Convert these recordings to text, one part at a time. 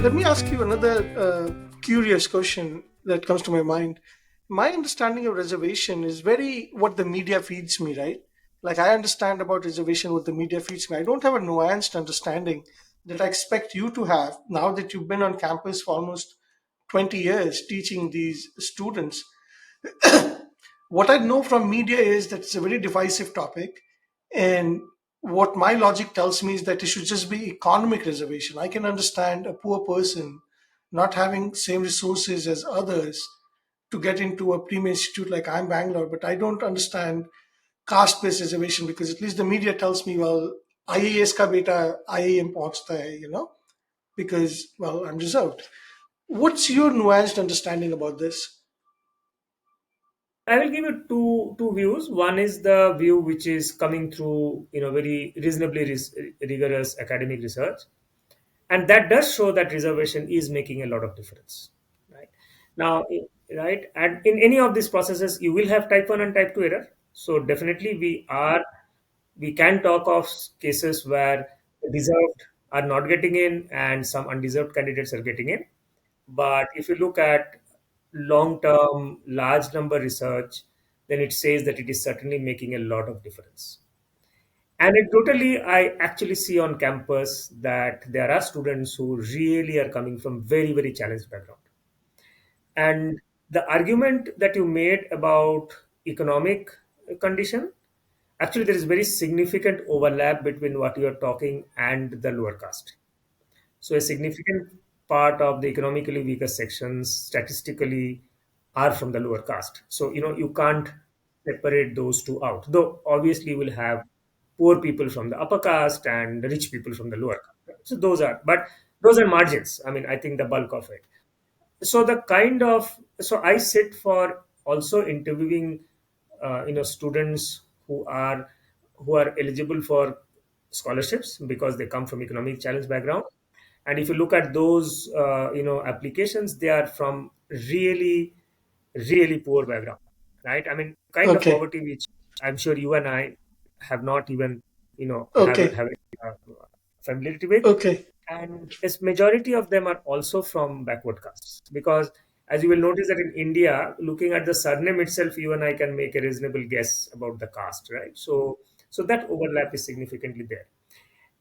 let me ask you another curious question that comes to my mind. My understanding of reservation is very what the media feeds me, right? Like I understand about reservation what the media feeds me. I don't have a nuanced understanding that I expect you to have now that you've been on campus for almost 20 years teaching these students. What I know from media is that it's a very divisive topic, and what my logic tells me is that it should just be economic reservation. I can understand a poor person not having same resources as others to get into a premium institute like IIM Bangalore, but I don't understand caste-based reservation because at least the media tells me, well, IAS ka beta IIM pahunchta hai, because well, I'm reserved. What's your nuanced understanding about this? I will give you two views. One is the view which is coming through, very reasonably rigorous academic research, and that does show that reservation is making a lot of difference. Right now, right, and in any of these processes, you will have type one and type two error. So definitely, we can talk of cases where deserved are not getting in, and some undeserved candidates are getting in. But if you look at long term, large number research, then it says that it is certainly making a lot of difference. Anecdotally, I actually see on campus that there are students who really are coming from very, very challenged background. And the argument that you made about economic condition, actually, there is very significant overlap between what you are talking and the lower caste. So a significant part of the economically weaker sections statistically are from the lower caste. So you can't separate those two out. Though obviously you will have poor people from the upper caste and rich people from the lower caste. So those are margins. I mean, I think the bulk of it. So I sit for also interviewing students who are eligible for scholarships because they come from economic challenge background, and if you look at those applications, they are from really really poor background, right? I mean, kind of Okay, poverty which I'm sure you and I have not even okay, have uh, familiarity with. okay, And its majority of them are also from backward castes, because as you will notice that in India, looking at the surname itself, you and I can make a reasonable guess about the caste, right? So that overlap is significantly there.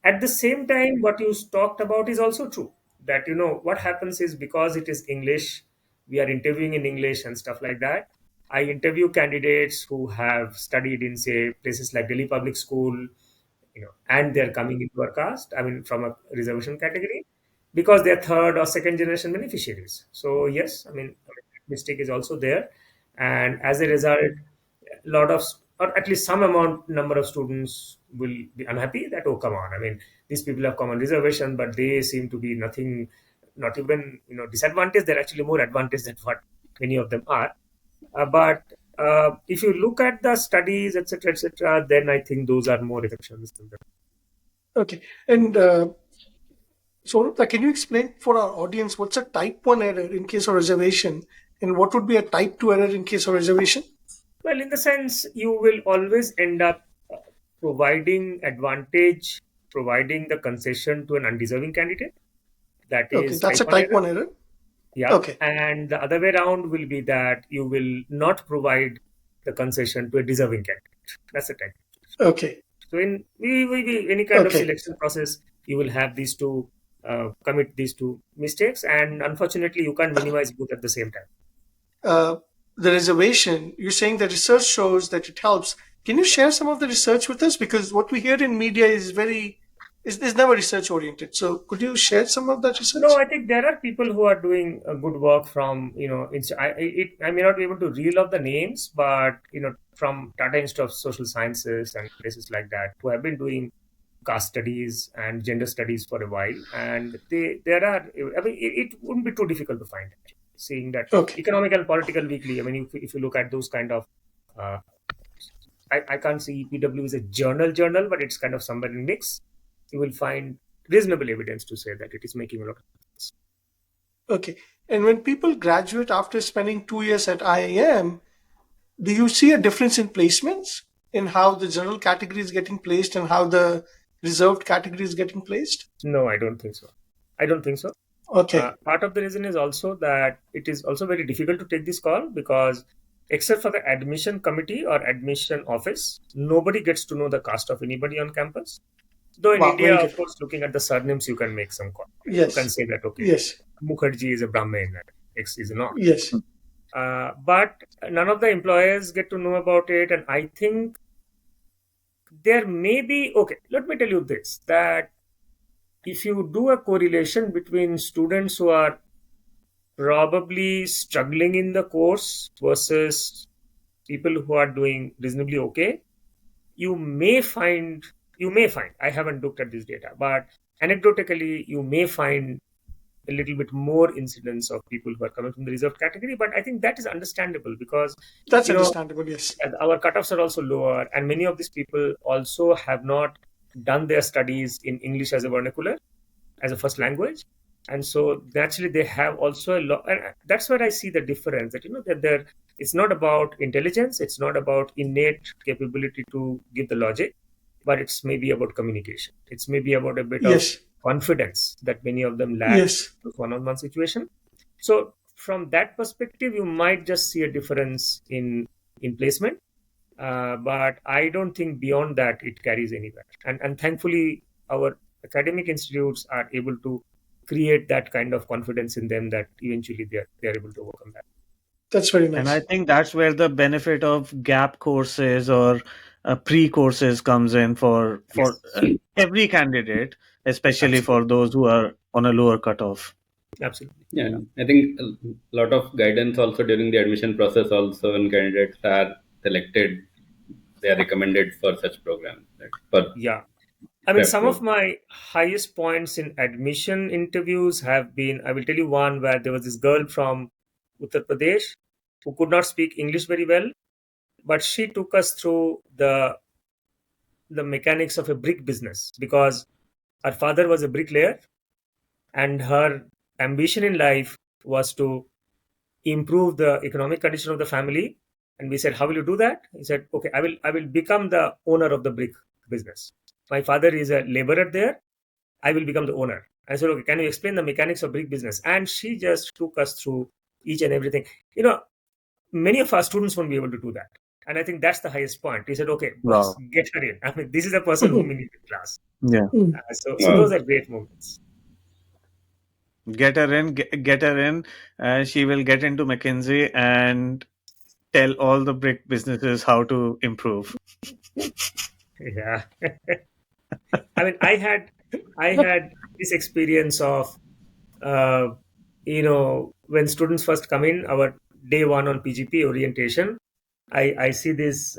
At the same time, what you talked about is also true, that what happens is, because it is English, we are interviewing in English and stuff like that. I interview candidates who have studied in, say, places like Delhi Public School, and they're coming into our caste, I mean, from a reservation category, because they're third or second generation beneficiaries. So yes, I mean, mistake is also there, and as a result, a lot of, or at least some amount number of students will be unhappy that, oh, come on, I mean, these people have common reservation, but they seem to be nothing, not even disadvantaged. They're actually more advantaged than what many of them are. But if you look at the studies, etc., then I think those are more exceptions than the. okay. And Saurabh, can you explain for our audience what's a type 1 error in case of reservation and what would be a type 2 error in case of reservation? Well, in the sense, you will always end up providing advantage, providing the concession to an undeserving candidate. That Okay, is that's type a 1 type error. 1 error. Yeah. Okay, And the other way around will be that you will not provide the concession to a deserving candidate. That's the type. okay, So in any kind of okay. selection process, you will have these two, commit these two mistakes, and unfortunately, you can't minimize both at the same time. Uh, the reservation, you're saying that research shows that it helps. Can you share some of the research with us? Because what we hear in media is never research oriented. So could you share some of that No, research? I think there are people who are doing good work from, I may not be able to reel off the names, but from Tata Institute of Social Sciences and places like that, who have been doing caste studies and gender studies for a while, and there are, I mean, it wouldn't be too difficult to find, seeing that Okay, Economic and Political Weekly. I mean, if you look at those kind of, uh, I can't see EPW is a journal, but it's kind of somewhere in mix. You will find reasonable evidence to say that it is making a lot of sense. okay. And when people graduate after spending 2 years at IIM, do you see a difference in placements in how the general category is getting placed and how the reserved category is getting placed? No, I don't think so. I don't think so. Okay. Part of the reason is also that it is also very difficult to take this call because, except for the admission committee or admission office, nobody gets to know the caste of anybody on campus. Though in Wow. India, Very of good. course, looking at the surnames, you can make some call. Right? You can Yes. say that, okay, Yes. Mukherji is a Brahmin and X is not. Yes. But none of the employers get to know about it. And I think there may be, okay, let me tell you this, that if you do a correlation between students who are probably struggling in the course versus people who are doing reasonably okay, you may find, I haven't looked at this data, but anecdotally, you may find a little bit more incidence of people who are coming from the reserved category. But I think that is understandable because, That's you know, understandable. Yes. our cutoffs are also lower, and many of these people also have not done their studies in English as a vernacular, as a first language, and so naturally they have also a lot. And that's where I see the difference, that that there, it's not about intelligence, it's not about innate capability to give the logic, but it's maybe about communication, it's maybe about a bit of Yes. confidence that many of them lack Yes. with one-on-one situation. So from that perspective, you might just see a difference in placement, but I don't think beyond that it carries anywhere. And thankfully, our academic institutes are able to create that kind of confidence in them that eventually they're able to overcome that. That's very And I nice. think that's where the benefit of gap courses or pre courses comes in for Yes, every candidate, especially absolutely, for those who are on a lower cutoff. absolutely. Yeah, I think a lot of guidance also during the admission process. Also, when candidates are selected, they are recommended for such programs, right? For Yeah, I mean, prep some of course. my highest points in admission interviews have been, I will tell you one where there was this girl from Uttar Pradesh who could not speak English very well, but she took us through the mechanics of a brick business because her father was a bricklayer and her ambition in life was to improve the economic condition of the family. And we said, how will you do that? He said, okay, I will become the owner of the brick business. My father is a laborer there, I will become the owner. I said, okay, can you explain the mechanics of brick business? And she just took us through each and everything. Many of our students won't be able to do that. And I think that's the highest point. He said, okay, boss, Wow. get her in. I mean, this is the person whom we need in class. Yeah. So Wow. those are great moments. Get her in, get her in. She will get into McKinsey and tell all the brick businesses how to improve. Yeah. I mean, I had this experience of, uh, when students first come in, our day one on PGP orientation, I see these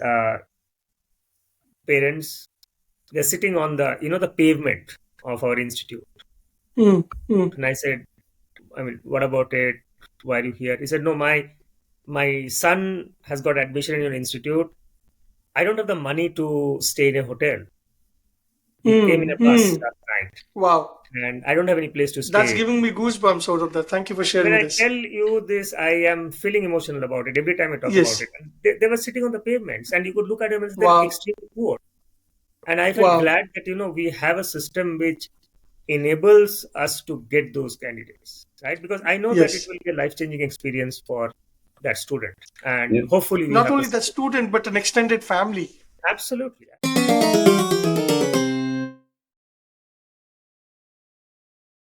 parents, they're sitting on the pavement of our institute. Mm, mm, And I said, I mean, what about it? Why are you here? He said, no, my son has got admission in your institute. I don't have the money to stay in a hotel. He came in mm, a bus mm. last night, Wow. and I don't have any place to That's stay. giving me goosebumps out of that. Thank you for When sharing I this. tell you this, I am feeling emotional about it every time I talk about Yes. it. And they were sitting on the pavements, and you could look at them and they're Wow. extremely poor. And I felt Wow. glad that we have a system which enables us to get those candidates, right? Because I know that it Yes. will be a life-changing experience for that student, and Yeah. hopefully we Not have the only the system. student, but an extended family. Absolutely.